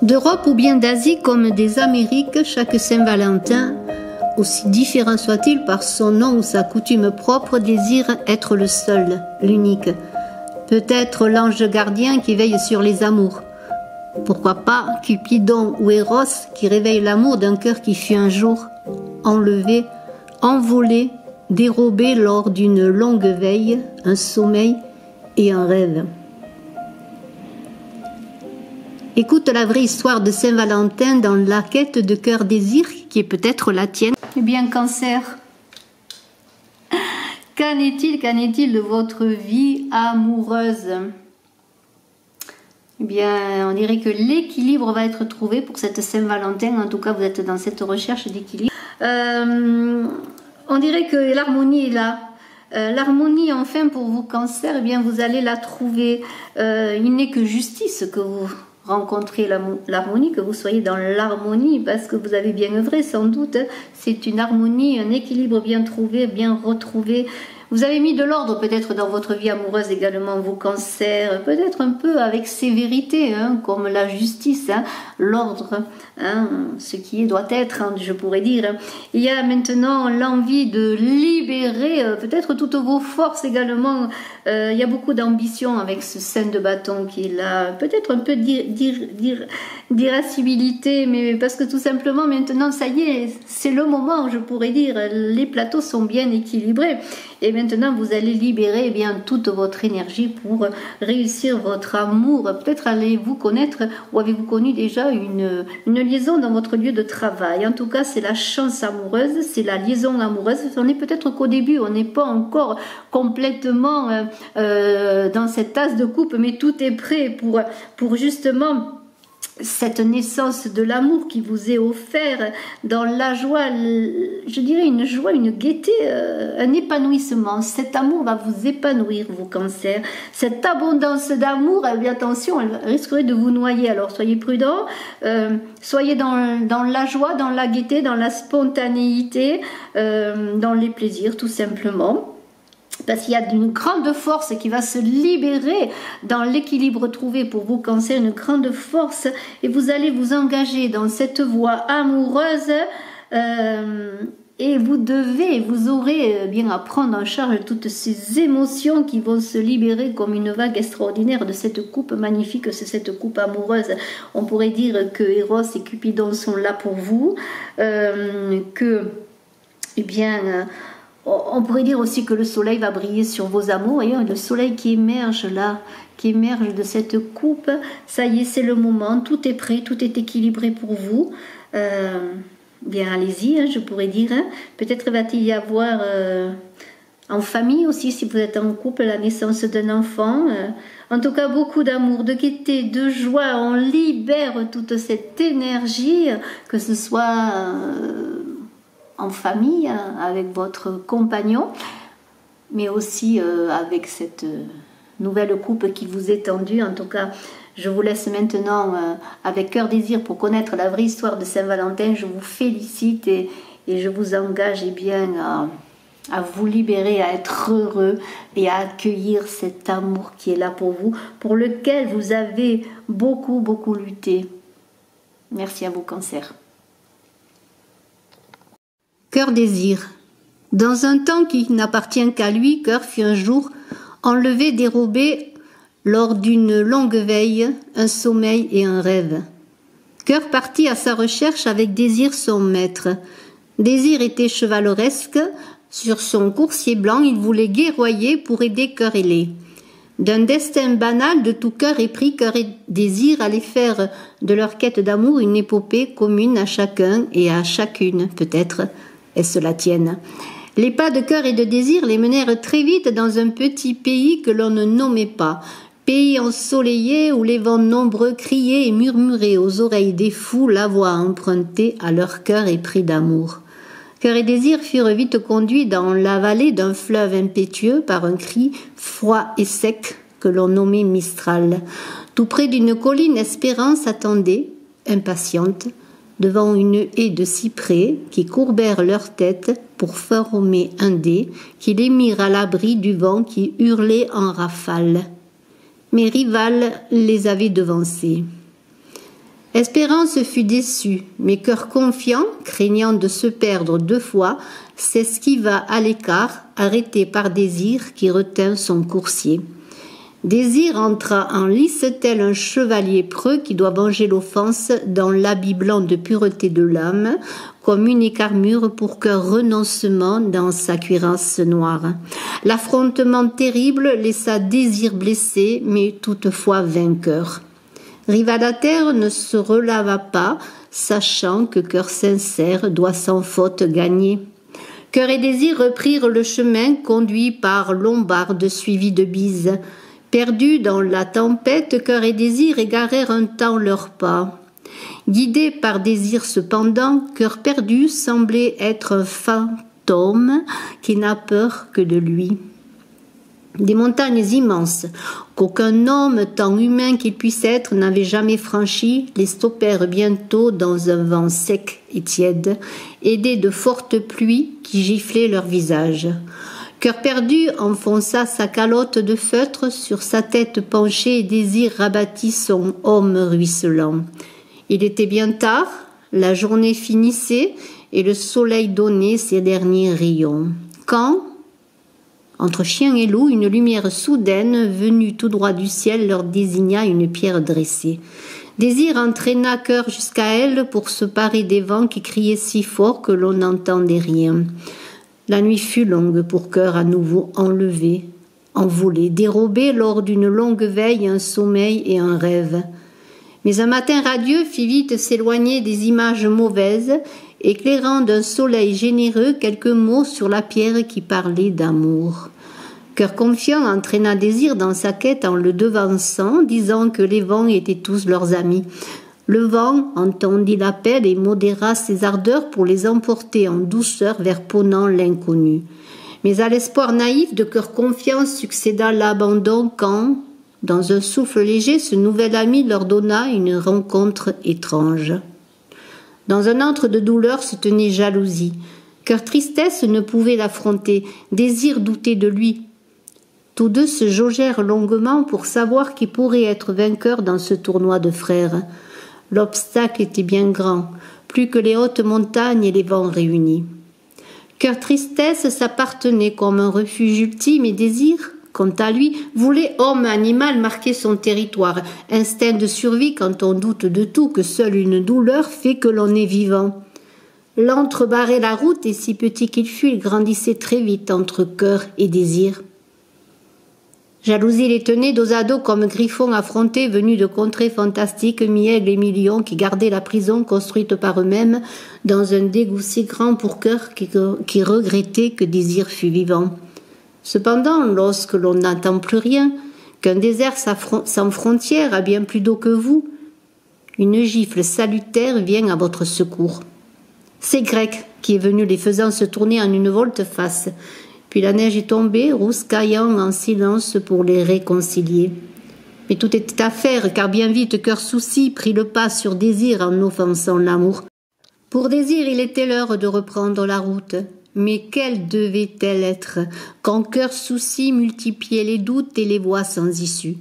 D'Europe ou bien d'Asie comme des Amériques, chaque Saint-Valentin, aussi différent soit-il par son nom ou sa coutume propre, désire être le seul, l'unique. Peut-être l'ange gardien qui veille sur les amours. Pourquoi pas Cupidon ou Eros qui réveille l'amour d'un cœur qui fut un jour enlevé, envolé, dérobé lors d'une longue veille, un sommeil et un rêve. Écoute la vraie histoire de Saint-Valentin dans la quête de cœur désir qui est peut-être la tienne. Eh bien, Cancer, qu'en est-il de votre vie amoureuse? Eh bien, on dirait que l'équilibre va être trouvé pour cette Saint-Valentin. En tout cas, vous êtes dans cette recherche d'équilibre. On dirait que l'harmonie est là. L'harmonie, enfin, pour vous, Cancer, eh bien, vous allez la trouver. Il n'est que justice que vous rencontrez l'harmonie, que vous soyez dans l'harmonie, parce que vous avez bien œuvré, sans doute. C'est une harmonie, un équilibre bien trouvé, bien retrouvé. Vous avez mis de l'ordre peut-être dans votre vie amoureuse également, vos Cancers, peut-être un peu avec sévérité, hein, comme la justice, hein, l'ordre, hein, ce qui doit être, hein, je pourrais dire. Il y a maintenant l'envie de libérer peut-être toutes vos forces également. Il y a beaucoup d'ambition avec ce saint de bâton qui est là, peut-être un peu d'irascibilité, mais parce que tout simplement maintenant, ça y est, c'est le moment, je pourrais dire, les plateaux sont bien équilibrés. Et maintenant, vous allez libérer eh bien, toute votre énergie pour réussir votre amour. Peut-être allez-vous connaître ou avez-vous connu déjà une liaison dans votre lieu de travail. En tout cas, c'est la chance amoureuse, c'est la liaison amoureuse. On est peut-être qu'au début, on n'est pas encore complètement dans cette tasse de coupe, mais tout est prêt pour justement cette naissance de l'amour qui vous est offert dans la joie, je dirais une joie, une gaieté, un épanouissement. Cet amour va vous épanouir, vos Cancers. Cette abondance d'amour, eh bien, attention, elle risquerait de vous noyer. Alors soyez prudents, soyez dans la joie, dans la gaieté, dans la spontanéité, dans les plaisirs tout simplement. Parce qu'il y a une grande force qui va se libérer dans l'équilibre trouvé pour vous, Cancer, une grande force, et vous allez vous engager dans cette voie amoureuse et vous aurez bien à prendre en charge toutes ces émotions qui vont se libérer comme une vague extraordinaire de cette coupe magnifique, c'est cette coupe amoureuse. On pourrait dire que Eros et Cupidon sont là pour vous, que, eh bien, on pourrait dire aussi que le soleil va briller sur vos amours. Voyez, le soleil qui émerge là, qui émerge de cette coupe. Ça y est, c'est le moment. Tout est prêt, tout est équilibré pour vous. Bien, allez-y, hein, je pourrais dire. Hein. Peut-être va-t-il y avoir en famille aussi, si vous êtes en couple, la naissance d'un enfant. En tout cas, beaucoup d'amour, de gaieté, de joie. On libère toute cette énergie, que ce soit en famille, avec votre compagnon, mais aussi avec cette nouvelle coupe qui vous est tendue. En tout cas, je vous laisse maintenant avec cœur désir pour connaître la vraie histoire de Saint-Valentin. Je vous félicite et je vous engage eh bien, à vous libérer, à être heureux et à accueillir cet amour qui est là pour vous, pour lequel vous avez beaucoup, beaucoup lutté. Merci à vous, Cancer. Cœur désir. Dans un temps qui n'appartient qu'à lui, Cœur fut un jour enlevé, dérobé lors d'une longue veille, un sommeil et un rêve. Cœur partit à sa recherche avec Désir son maître. Désir était chevaleresque, sur son coursier blanc il voulait guerroyer pour aider Cœur ailé. D'un destin banal de tout cœur épris, Cœur et Désir allaient faire de leur quête d'amour une épopée commune à chacun et à chacune, peut-être. Est-ce la tienne? Les pas de Cœur et de Désir les menèrent très vite dans un petit pays que l'on ne nommait pas. Pays ensoleillé où les vents nombreux criaient et murmuraient aux oreilles des fous la voix empruntée à leur cœur épris d'amour. Cœur et Désir furent vite conduits dans la vallée d'un fleuve impétueux par un cri froid et sec que l'on nommait Mistral. Tout près d'une colline, Espérance attendait, impatiente, devant une haie de cyprès qui courbèrent leurs têtes pour former un dé qui les mirent à l'abri du vent qui hurlait en rafales. Mais Rival les avait devancés. Espérance fut déçue, mais cœur confiant, craignant de se perdre 2 fois, s'esquiva à l'écart, arrêté par Désir qui retint son coursier. Désir entra en lice tel un chevalier preux qui doit venger l'offense dans l'habit blanc de pureté de l'âme, comme une écarmure pour cœur renoncement dans sa cuirasse noire. L'affrontement terrible laissa Désir blessé, mais toutefois vainqueur. Rivadater ne se releva pas, sachant que cœur sincère doit sans faute gagner. Cœur et Désir reprirent le chemin conduit par Lombarde suivi de Bise. Perdus dans la tempête, Cœur et Désir égarèrent un temps leurs pas. Guidés par Désir cependant, Cœur perdu semblait être un fantôme qui n'a peur que de lui. Des montagnes immenses, qu'aucun homme, tant humain qu'il puisse être, n'avait jamais franchies, les stoppèrent bientôt dans un vent sec et tiède, aidés de fortes pluies qui giflaient leurs visages. Cœur perdu enfonça sa calotte de feutre sur sa tête penchée et Désir rabattit son homme ruisselant. Il était bien tard, la journée finissait et le soleil donnait ses derniers rayons. Quand, entre chien et loup, une lumière soudaine, venue tout droit du ciel, leur désigna une pierre dressée. Désir entraîna Cœur jusqu'à elle pour se parer des vents qui criaient si fort que l'on n'entendait rien. La nuit fut longue pour Cœur à nouveau enlevé, envolé, dérobé lors d'une longue veille, un sommeil et un rêve. Mais un matin radieux fit vite s'éloigner des images mauvaises, éclairant d'un soleil généreux quelques mots sur la pierre qui parlait d'amour. Cœur confiant entraîna Désir dans sa quête en le devançant, disant que les vents étaient tous leurs amis. Le vent entendit l'appel et modéra ses ardeurs pour les emporter en douceur vers Ponant l'inconnu. Mais à l'espoir naïf de Cœur confiant succéda l'abandon quand, dans un souffle léger, ce nouvel ami leur donna une rencontre étrange. Dans un antre de douleur se tenait jalousie. Cœur tristesse ne pouvait l'affronter, Désir doutait de lui. Tous deux se jaugèrent longuement pour savoir qui pourrait être vainqueur dans ce tournoi de frères. L'obstacle était bien grand, plus que les hautes montagnes et les vents réunis. Cœur tristesse s'appartenait comme un refuge ultime et Désir, quant à lui, voulait homme-animal marquer son territoire. Instinct de survie quand on doute de tout, que seule une douleur fait que l'on est vivant. L'antre barrait la route et si petit qu'il fût, il grandissait très vite entre Cœur et Désir. Jalousie les tenait dos à dos comme griffons affrontés venus de contrées fantastiques, mi-aigle et mi-lion qui gardaient la prison construite par eux-mêmes dans un dégoût si grand pour Cœur qui regrettait que Désir fût vivant. Cependant, lorsque l'on n'entend plus rien, qu'un désert sans frontières a bien plus d'eau que vous, une gifle salutaire vient à votre secours. C'est Grec qui est venu les faisant se tourner en une volte-face. Puis la neige est tombée, rouscaillant en silence pour les réconcilier. Mais tout était à faire, car bien vite Cœur souci prit le pas sur Désir en offensant l'amour. Pour Désir, il était l'heure de reprendre la route. Mais quelle devait-elle être, quand Cœur souci multipliait les doutes et les voies sans issue?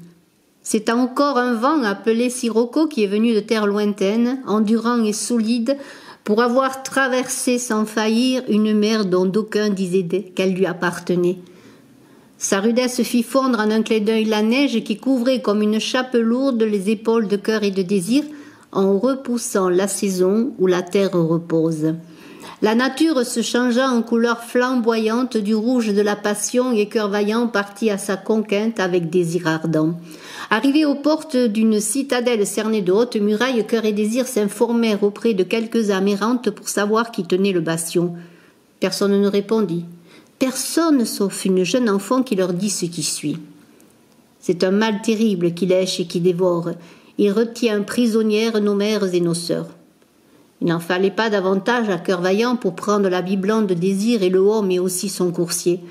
C'est encore un vent appelé Sirocco qui est venu de terre lointaine, endurant et solide, pour avoir traversé sans faillir une mer dont d'aucuns disaient qu'elle lui appartenait. Sa rudesse fit fondre en un clin d'œil la neige qui couvrait comme une chape lourde les épaules de Cœur et de Désir, en repoussant la saison où la terre repose. La nature se changea en couleur flamboyante du rouge de la passion et Cœur vaillant partit à sa conquête avec Désir ardent. Arrivés aux portes d'une citadelle cernée de hautes murailles, Cœur et Désir s'informèrent auprès de quelques âmes errantes pour savoir qui tenait le bastion. Personne ne répondit. Personne sauf une jeune enfant qui leur dit ce qui suit. C'est un mal terrible qui lèche et qui dévore. Il retient prisonnières nos mères et nos sœurs. Il n'en fallait pas davantage à Cœur vaillant pour prendre l'habit blanc de Désir et le homme et aussi son coursier.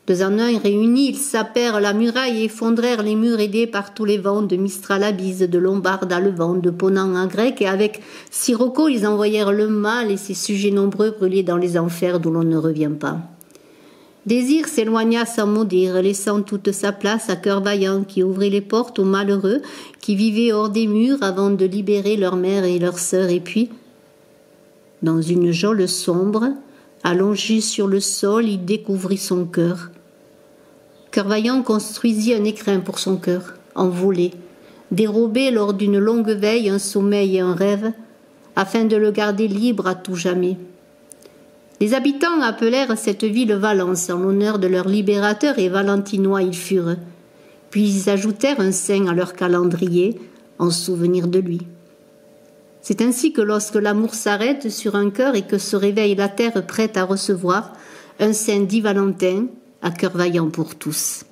Deux en un réunis, ils sapèrent la muraille et effondrèrent les murs aidés par tous les vents, de Mistral à Bise, de Lombarde à Levant, de Ponant à Grec, et avec Sirocco, ils envoyèrent le mal et ses sujets nombreux brûlés dans les enfers d'où l'on ne revient pas. Désir s'éloigna sans mot dire, laissant toute sa place à Cœur Vaillant qui ouvrit les portes aux malheureux qui vivaient hors des murs avant de libérer leur mère et leur sœur. Et puis, dans une geôle sombre, allongé sur le sol, il découvrit son cœur. Cœur Vaillant construisit un écrin pour son cœur, envolé, dérobé lors d'une longue veille, un sommeil et un rêve, afin de le garder libre à tout jamais. Les habitants appelèrent cette ville Valence en l'honneur de leur libérateur et valentinois ils furent. Puis ils ajoutèrent un saint à leur calendrier en souvenir de lui. C'est ainsi que lorsque l'amour s'arrête sur un cœur et que se réveille la terre prête à recevoir, un saint dit Valentin, à cœur vaillant pour tous.